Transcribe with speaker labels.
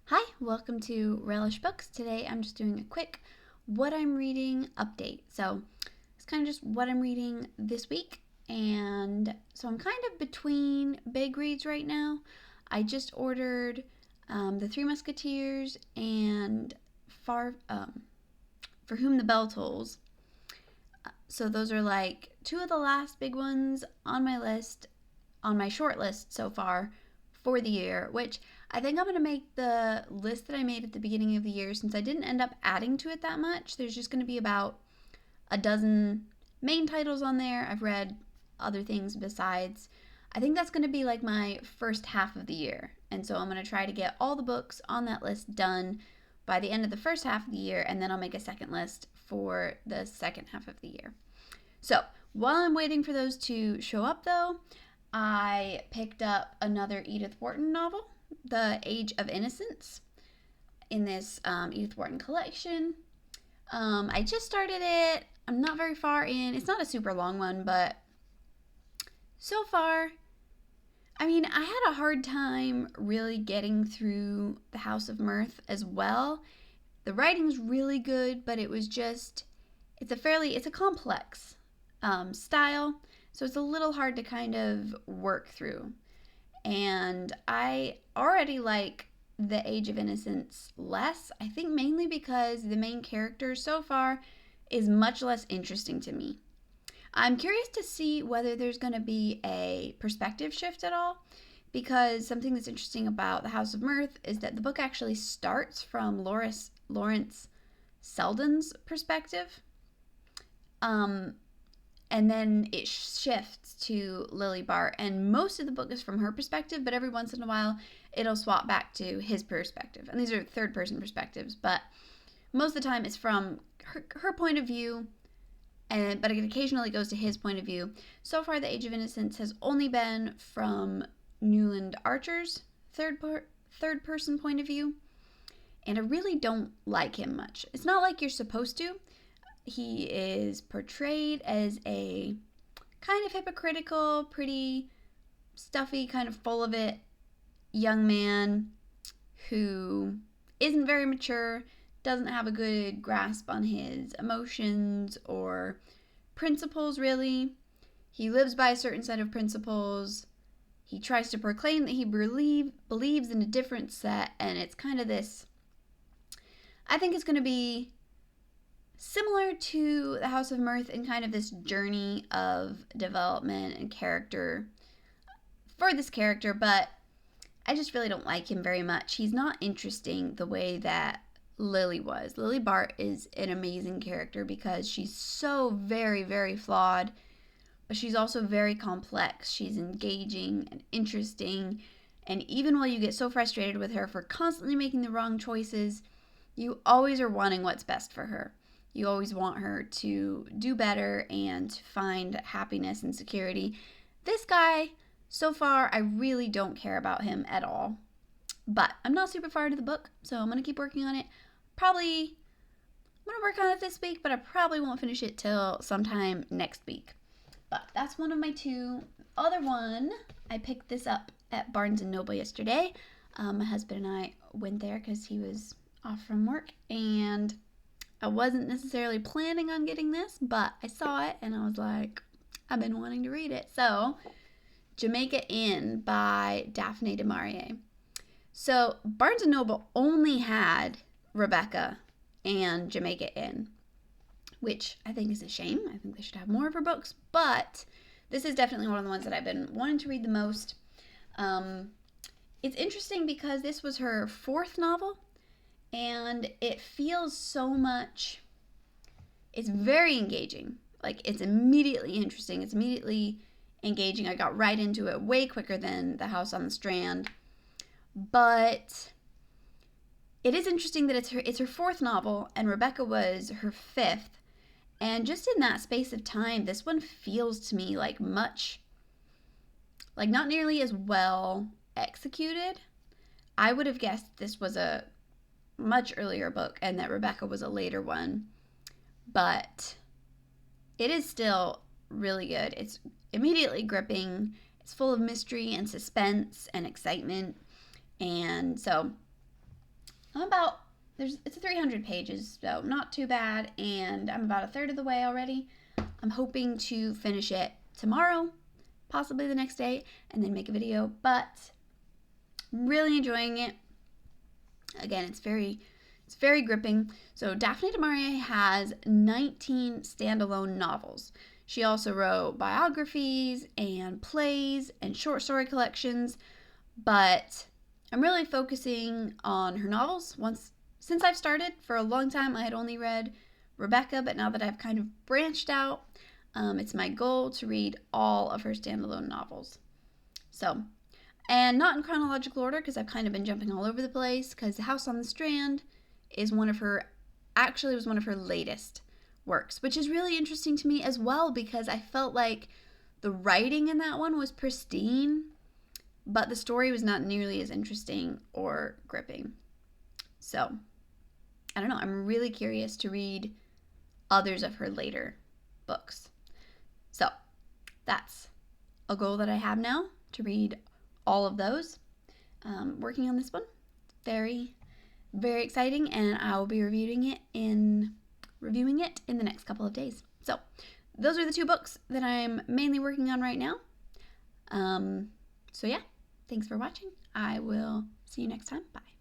Speaker 1: Hi, welcome to Relish Books. Today I'm just doing a quick what I'm reading update. So it's kind of just what I'm reading this week. And so I'm kind of between big reads right now. I just ordered The Three Musketeers and For Whom the Bell Tolls. So those are like two of the last big ones on my list, on my short list so far for the year, which I think I'm going to make the list that I made at the beginning of the year since I didn't end up adding to it that much. There's just going to be about a dozen main titles on there. I've read other things besides. I think that's going to be like my first half of the year. And so I'm going to try to get all the books on that list done by the end of the first half of the year, and then I'll make a second list for the second half of the year. So while I'm waiting for those to show up, though, I picked up another Edith Wharton novel, The Age of Innocence, in this Edith Wharton collection. I just started it. I'm not very far in. It's not a super long one, but so far, I mean, I had a hard time really getting through The House of Mirth as well. The writing's really good, but it's a complex style, so it's a little hard to kind of work through. And I already like The Age of Innocence less, I think mainly because the main character so far is much less interesting to me. I'm curious to see whether there's going to be a perspective shift at all, because something that's interesting about The House of Mirth is that the book actually starts from Lawrence Selden's perspective. Um, and then it shifts to Lily Bart, and most of the book is from her perspective, but every once in a while it'll swap back to his perspective. And these are third person perspectives, but most of the time it's from her point of view, but it occasionally goes to his point of view. So far, The Age of Innocence has only been from Newland Archer's third person point of view, and I really don't like him much. It's not like you're supposed to. He is portrayed as a kind of hypocritical, pretty stuffy, kind of full of it young man who isn't very mature, doesn't have a good grasp on his emotions or principles, really. He lives by a certain set of principles. He tries to proclaim that he believes in a different set, and it's kind of this. I think it's going to be similar to The House of Mirth in kind of this journey of development and character for this character, but I just really don't like him very much. He's not interesting the way that Lily was. Lily Bart is an amazing character because she's so very, very flawed, but she's also very complex. She's engaging and interesting, and even while you get so frustrated with her for constantly making the wrong choices, you always are wanting what's best for her. You always want her to do better and to find happiness and security. This guy, so far, I really don't care about him at all. But I'm not super far into the book, so I'm going to keep working on it. I'm going to work on it this week, but I probably won't finish it till sometime next week. But that's one of my two. Other one, I picked this up at Barnes & Noble yesterday. My husband and I went there because he was off from work, and I wasn't necessarily planning on getting this, but I saw it and I was like, I've been wanting to read it. So, Jamaica Inn by Daphne du Maurier. So, Barnes & Noble only had Rebecca and Jamaica Inn, which I think is a shame. I think they should have more of her books, but this is definitely one of the ones that I've been wanting to read the most. It's interesting because this was her fourth novel, and it feels so much, it's very engaging. Like, it's immediately interesting. It's immediately engaging. I got right into it way quicker than The House on the Strand. But it is interesting that it's her fourth novel, and Rebecca was her fifth. And just in that space of time, this one feels to me like not nearly as well executed. I would have guessed this was a much earlier book and that Rebecca was a later one, but it is still really good. It's immediately gripping. It's full of mystery and suspense and excitement, and so I'm about it's 300 pages, so not too bad, and I'm about a third of the way already. I'm hoping to finish it tomorrow, possibly the next day, and then make a video, but I'm really enjoying it. Again, it's very gripping. So Daphne du Maurier has 19 standalone novels. She also wrote biographies and plays and short story collections, but I'm really focusing on her novels. Since I've started, for a long time I had only read Rebecca, but now that I've kind of branched out, it's my goal to read all of her standalone novels. So, and not in chronological order because I've kind of been jumping all over the place, because The House on the Strand is was one of her latest works, which is really interesting to me as well, because I felt like the writing in that one was pristine, but the story was not nearly as interesting or gripping. So, I don't know. I'm really curious to read others of her later books. So, that's a goal that I have now, to read all of those. Working on this one. Very, very exciting, and I will be reviewing it in the next couple of days. So, those are the two books that I'm mainly working on right now. So yeah, thanks for watching. I will see you next time. Bye.